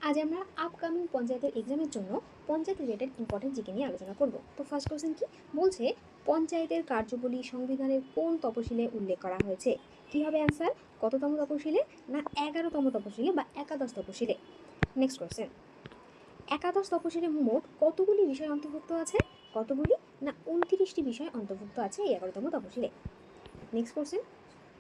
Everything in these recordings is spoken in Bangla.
আজ আমরা আপকামিং পঞ্চায়েতের এক্সামের জন্য পঞ্চায়েত রিলেটেড ইম্পর্টেন্ট জিকে নিয়ে আলোচনা করব। তো ফার্স্ট কোশ্চেন কি বলছে, পঞ্চায়েতের কার্যবলী সংবিধানের কোন তপশিলে উল্লেখ করা হয়েছে? কি হবে অ্যান্সার? কততম তপশিলে? না 11তম তপশিলে বা একাদশ তপশিলে। নেক্সট কোশ্চেন, একাদশ তপশিলে মোট কতগুলি বিষয় অন্তর্ভুক্ত আছে? কতগুলি? না 29টি বিষয় অন্তর্ভুক্ত আছে এই 11তম তপশিলে। নেক্সট কোশ্চেন,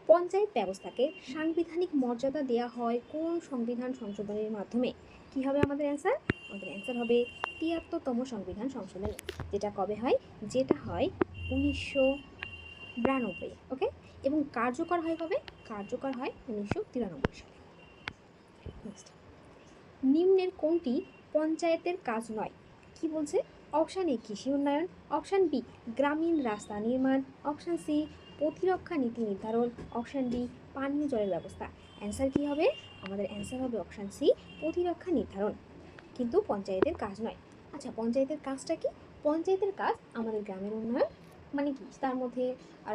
পঞ্চায়েত ব্যবস্থাকে সাংবিধানিক মর্যাদা দেওয়া হয় কোন সংবিধান সংশোধনের মাধ্যমে? কি হবে আমাদের অ্যান্সার? আমাদের অ্যান্সার হবে 73তম সংবিধান সংশোধন। যেটা কবে হয়? যেটা হয় 1992। ওকে, এবং কার্যকর হয় কবে? কার্যকর হয় 1993 সালে। নেক্সট, নিম্নের কোনটি পঞ্চায়েতের কাজ নয়? কি বলছে? অপশান এ কৃষি উন্নয়ন, অপশান বি গ্রামীণ রাস্তা নির্মাণ, অপশান সি প্রতিরক্ষা নীতি নির্ধারণ, অপশান ডি পানীয় জলের ব্যবস্থা। অ্যান্সার কি হবে? আমাদের অ্যান্সার হবে অপশান সি প্রতিরক্ষা নির্ধারণ, কিন্তু পঞ্চায়েতের কাজ নয়। আচ্ছা, পঞ্চায়েতের কাজটা কি? পঞ্চায়েতের কাজ আমাদের গ্রামের উন্নয়ন, মানে কি তার মধ্যে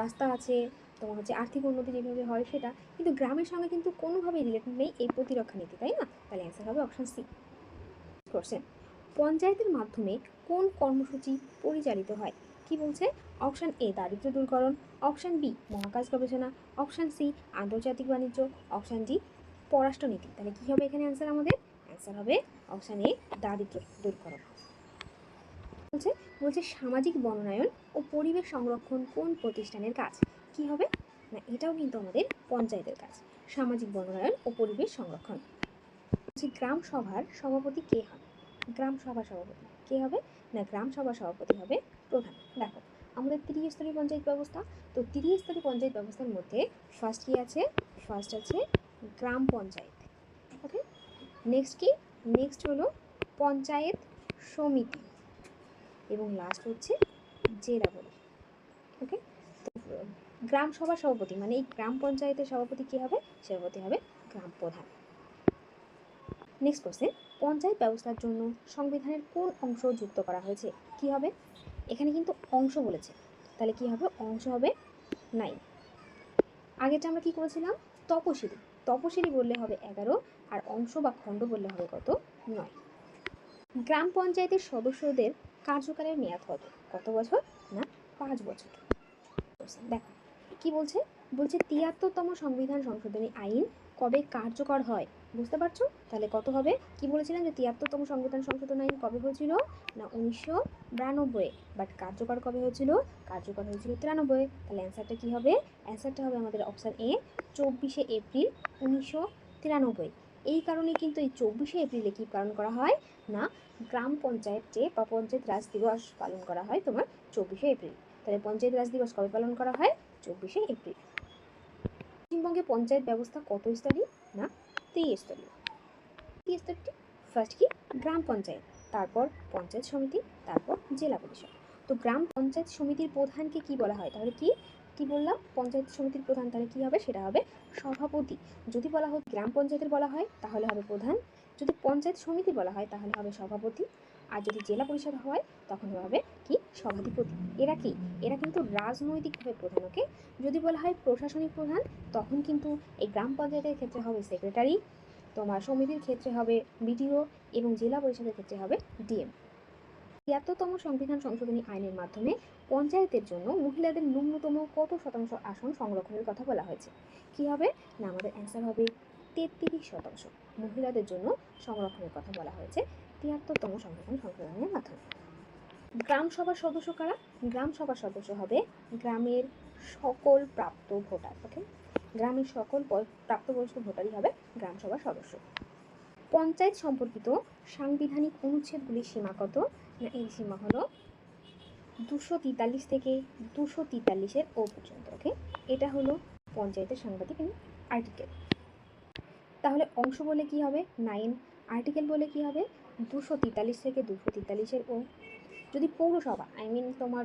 রাস্তা আছে, তোমার হচ্ছে আর্থিক উন্নতি যেভাবে হয় সেটা, কিন্তু গ্রামের সঙ্গে কিন্তু কোনোভাবেই রিলেটেড নেই এই প্রতিরক্ষা নীতি, তাই না? তাহলে অ্যান্সার হবে অপশান সি। কোশ্চেন, পঞ্চায়েতের মাধ্যমে কোন কর্মসূচি পরিচালিত হয়? কি বলছে? অপশান এ দারিদ্র দূরকরণ, অপশান বি মহাকাশ গবেষণা, অপশান সি আন্তর্জাতিক বাণিজ্য, অপশান ডি পররাষ্ট্রনীতি। তাহলে কি হবে এখানে অ্যান্সার? আমাদের অ্যান্সার হবে অপশান এ দারিদ্র দূরকরণ। বলছে বলছে সামাজিক বনায়ন ও পরিবেশ সংরক্ষণ কোন প্রতিষ্ঠানের কাজ? কি হবে? না এটাও কিন্তু আমাদের পঞ্চায়েতের কাজ, সামাজিক বনায়ন ও পরিবেশ সংরক্ষণ। গ্রাম সভার সভাপতি কে হন? গ্রাম সভা সভাপতি কে হবে? না গ্রাম সভা সভাপতি হবে প্রধান। দেখো আমাদের ত্রিস্তরীয় পঞ্চায়েত ব্যবস্থা, তো ত্রিস্তরীয় পঞ্চায়েত ব্যবস্থার মধ্যে ফার্স্ট কি আছে? ফার্স্ট আছে গ্রাম পঞ্চায়েত। ওকে, নেক্সট কি? নেক্সট হলো পঞ্চায়েত সমিতি, এবং লাস্ট হচ্ছে জেলা পরিষদ। ওকে, তো গ্রাম সভা সভাপতি মানে এই গ্রাম পঞ্চায়েতের সভাপতি কি হবে? সভাপতি হবে গ্রাম প্রধান। নেক্সট কোশ্চেন, পঞ্চায়েত ব্যবস্থার জন্য সংবিধানের কোন অংশ যুক্ত করা হয়েছে? কি হবে? এখানে কিন্তু অংশ বলেছে, তাহলে কি হবে? অংশ হবে 9। আগেটা আমরা কি করেছিলাম? তপশিলি। তপশিলি বললে হবে 11, আর অংশ বা খণ্ড বললে হবে কত? 9। গ্রাম পঞ্চায়েতের সদস্যদের কার্যকালের মেয়াদ কত? কত বছর? না 5 বছর। দেখো কি বলছে? বলছে 73তম সংবিধান সংশোধনী আইন কবে কার্যকর হয়? বুঝতে পারছো? তাহলে কত হবে? কি বলেছিলাম যে 73তম সংবিধান সংশোধন আইন কবে হয়েছিল? না 1992। বাট কার্যকর কবে হয়েছিল? কার্যকর হয়েছিল 93। তাহলে অ্যান্সারটা কি হবে? অ্যান্সারটা হবে আমাদের অপশান এ 24শে এপ্রিল 1993। এই কারণে কিন্তু এই 24শে এপ্রিলে কি পালন করা হয়? না গ্রাম পঞ্চায়েত ডে বা পঞ্চায়েত রাজ দিবস পালন করা হয় তোমার 24শে এপ্রিল। তাহলে পঞ্চায়েত রাজ দিবস কবে পালন করা হয়? 24শে এপ্রিল। পশ্চিমবঙ্গে পঞ্চায়েত ব্যবস্থা কত স্তরীয়? না 3 স্তরীয়। স্তরটি ফার্স্ট কি? গ্রাম পঞ্চায়েত, তারপর পঞ্চায়েত সমিতি, তারপর জেলা পরিষদ। তো গ্রাম পঞ্চায়েত সমিতির প্রধানকে কি বলা হয়? তাহলে কি কি বললাম? পঞ্চায়েত সমিতির প্রধান, তাহলে কি হবে? সেটা হবে সভাপতি। যদি বলা হয় গ্রাম পঞ্চায়েতের বলা হয় তাহলে হবে প্রধান, যদি পঞ্চায়েত সমিতি বলা হয় তাহলে হবে সভাপতি, আর যদি জেলা পরিষদ হয় তখন হবে কি? সভাধিপতি। এরা কি? এরা কিন্তু রাজনৈতিকভাবে প্রধান। ওকে, যদি বলা হয় প্রশাসনিক প্রধান তখন কিন্তু এই গ্রাম পঞ্চায়েতের ক্ষেত্রে হবে সেক্রেটারি, তোমার সমিতির ক্ষেত্রে হবে বিডিও, এবং জেলা পরিষদের ক্ষেত্রে হবে ডিএম। 73তম সংবিধান সংশোধনী আইনের মাধ্যমে পঞ্চায়েতের জন্য মহিলাদের ন্যূনতম কত শতাংশ আসন সংরক্ষণের কথা বলা হয়েছে? কি হবে? না আমাদের অ্যান্সার হবে 33%। মহিলাদের জন্য সংরক্ষণের কথা বলা হয়েছে 73তম সংবিধান সংশোধনের মাধ্যমে। গ্রাম সভার সদস্য কারা? গ্রাম সভার সদস্য হবে গ্রামের সকল প্রাপ্ত ভোটার। ওকে, গ্রামের সকল প্রাপ্তবয়স্ক ভোটারই হবে গ্রাম সভার সদস্য। পঞ্চায়েত সম্পর্কিত সাংবিধানিক অনুচ্ছেদগুলির সীমা কত? না এই সীমা হলো 243 থেকে 243 ও পর্যন্ত। ওকে, এটা হলো পঞ্চায়েতের সাংবিধানিক আর্টিকেল। তাহলে অংশ বলে কি হবে? 9। আর্টিকেল বলে কি হবে? 243 থেকে 243 ও। যদি পৌরসভা তোমার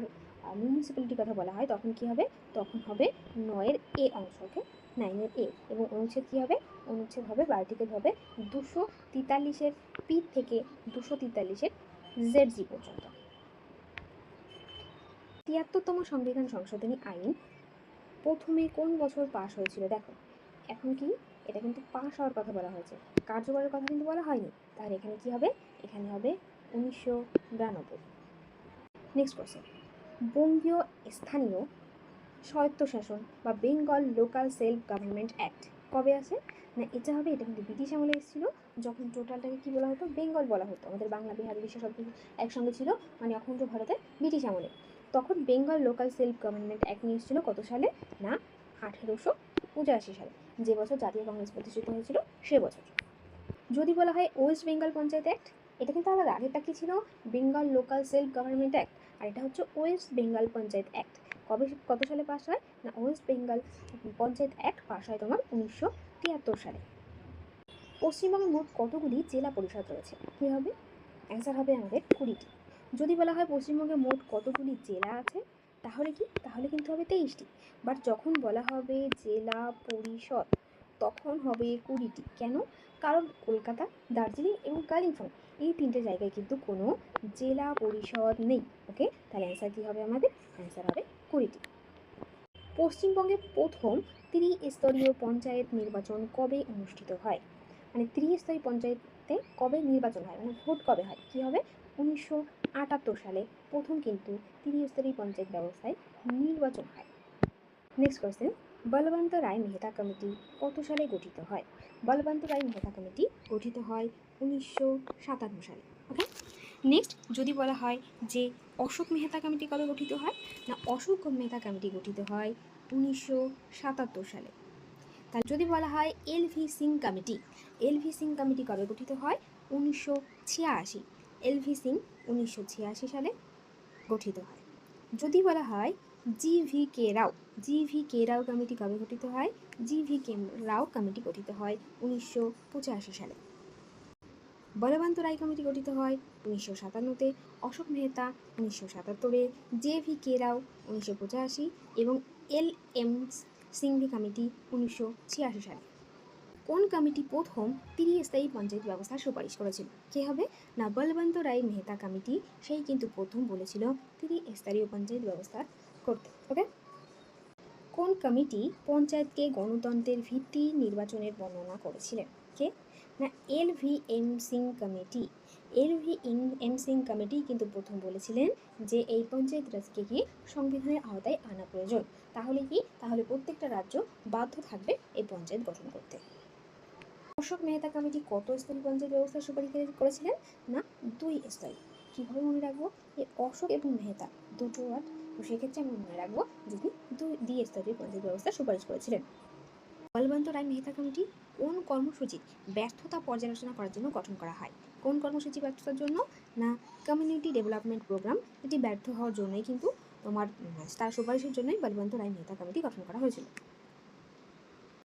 মিউনিসিপ্যালিটির কথা বলা হয় তখন কি হবে? তখন হবে 9-এর এ অংশ। ওকে, 9-এর এ, এবং অনুচ্ছেদ কি হবে? অনুচ্ছেদ হবে বা আর্টিকেল হবে 243-এর পি থেকে 243-এর জেড পর্যন্ত। 73তম সংবিধান সংশোধনী আইন প্রথমে কোন বছর পাশ হয়েছিল? দেখো এখন কি, এটা কিন্তু পাশ হওয়ার কথা বলা হয়েছে, কার্যকরের কথা কিন্তু বলা হয়নি। তাহলে তাহলে এখানে কি হবে? এখানে হবে 1992। নেক্সট কোশ্চেন, বঙ্গীয় স্থানীয় স্বায়ত্তশাসন বা Bengal local self government act কবে আসে? না এটা হবে, এটা কিন্তু ব্রিটিশ আমলে এসেছিলো, যখন টোটালটাকে কী বলা হতো? বেঙ্গল বলা হতো। আমাদের বাংলা, বিহার, উড়িষ্যা সব কিছু একসঙ্গে ছিল, মানে অখণ্ড ভারতে ব্রিটিশ আমলে। তখন Bengal local self government act নিয়ে এসেছিলো কত সালে? না 1885 সালে, যে বছর জাতীয় কংগ্রেস প্রতিষ্ঠিত হয়েছিল সে বছর। যদি বলা হয় ওয়েস্ট বেঙ্গল পঞ্চায়েত অ্যাক্ট, এটা কিন্তু আলাদা। আগেরটা কী ছিল? Bengal local self government act, আর এটা হচ্ছে ওয়েস্ট বেঙ্গল পঞ্চায়েত অ্যাক্ট। কত সালে পাস হয়? না West Bengal panchayat act pass হয় তোমার 1973 সালে। পশ্চিমবঙ্গে মোট কতগুলি জেলা পরিষদ রয়েছে? কী হবে? অ্যান্সার হবে আমাদের 20টি। যদি বলা হয় পশ্চিমবঙ্গে মোট কতগুলি জেলা আছে, তাহলে কি? তাহলে কিন্তু হবে 23টি। বাট যখন বলা হবে জেলা পরিষদ, তখন হবে 20টি। কেন? কারণ কলকাতা, দার্জিলিং এবং কালিম্পং এই 3টে জায়গায় কিন্তু কোনো জেলা পরিষদ নেই। ওকে, তাহলে অ্যান্সার কী হবে আমাদের? অ্যান্সার হবে 20টি। পশ্চিমবঙ্গে প্রথম ত্রিস্তরীয় পঞ্চায়েত নির্বাচন কবে অনুষ্ঠিত হয়? মানে ত্রিস্তরীয় পঞ্চায়েতে কবে নির্বাচন হয়, মানে ভোট কবে হয়? কী হবে? 1978 সালে প্রথম কিন্তু ত্রিস্তরীয় পঞ্চায়েত ব্যবস্থায় নির্বাচন হয়। নেক্সট কোয়েশ্চেন, বলবন্ত রায় মেহতা কমিটি কত সালে গঠিত হয়? বলবন্ত রায় মেহতা কমিটি গঠিত হয় 1957 সালে। ওকে, নেক্সট যদি বলা হয় যে অশোক মেহতা কমিটি কবে গঠিত হয়? না অশোক মেহতা কমিটি গঠিত হয় 1977 সালে। তাহলে যদি বলা হয় LV Singh committee, LV Singh committee কবে গঠিত হয়? 1986। এলভি সিং 1986 সালে গঠিত হয়। যদি বলা হয় জিভি কে রাও, জিভি কে রাও কমিটি কবে গঠিত হয়? জিভি কে রাও কমিটি গঠিত হয় 1985 সালে। বলবন্ত রায় কমিটি গঠিত হয় 1957-তে, অশোক মেহতা 1977-এ, জে.ভি. কে রাও 1985 এবং এল.এম. সিংভি কমিটি 1986 সালে। কোন কমিটি প্রথম ত্রিস্থায়ী পঞ্চায়েত ব্যবস্থার সুপারিশ করেছিল? কে হবে? না বলবন্ত রায় মেহতা কমিটি, সেই কিন্তু প্রথম বলেছিল ত্রিস্তরীয় পঞ্চায়েত ব্যবস্থা করতে। ওকে, কোন কমিটি পঞ্চায়েতকে গণতন্ত্রের ভিত্তি নির্বাচনের বর্ণনা করেছিলেন? কে? না এল.ভি.এম. সিং কমিটি। এল.ভি.এম. সিং কমিটি কিন্তু প্রথম বলেছিলেন যে এই পঞ্চায়েত রাজকে কি সংবিধানের আওতায় আনা প্রয়োজন। তাহলে কি? তাহলে প্রত্যেকটা রাজ্য বাধ্য থাকবে এই পঞ্চায়েত গঠন করতে। অশোক মেহতা কমিটি কত স্তরীয় পঞ্চায়েত ব্যবস্থার সুপারিশ করেছিলেন? না 2 স্তরীয়। কীভাবে মনে রাখবো? এই অশোক এবং মেহতা দুটো ওয়ার্ড, তো সেক্ষেত্রে আমরা মনে রাখবো যদি 2 স্তরীয় পঞ্চায়েত ব্যবস্থার সুপারিশ করেছিলেন। বলবন্ত রায় মেহতা কমিটি কোন কর্মসূচির ব্যর্থতা পর্যালোচনা করার জন্য গঠন করা হয়? কোন কর্মসূচি ব্যর্থতার জন্য? না কমিউনিটি ডেভেলপমেন্ট প্রোগ্রাম, এটি ব্যর্থ হওয়ার জন্যই কিন্তু তোমার তার সুপারিশের জন্যই বলবন্ত রায় মেহতা কমিটি গঠন করা হয়েছিল।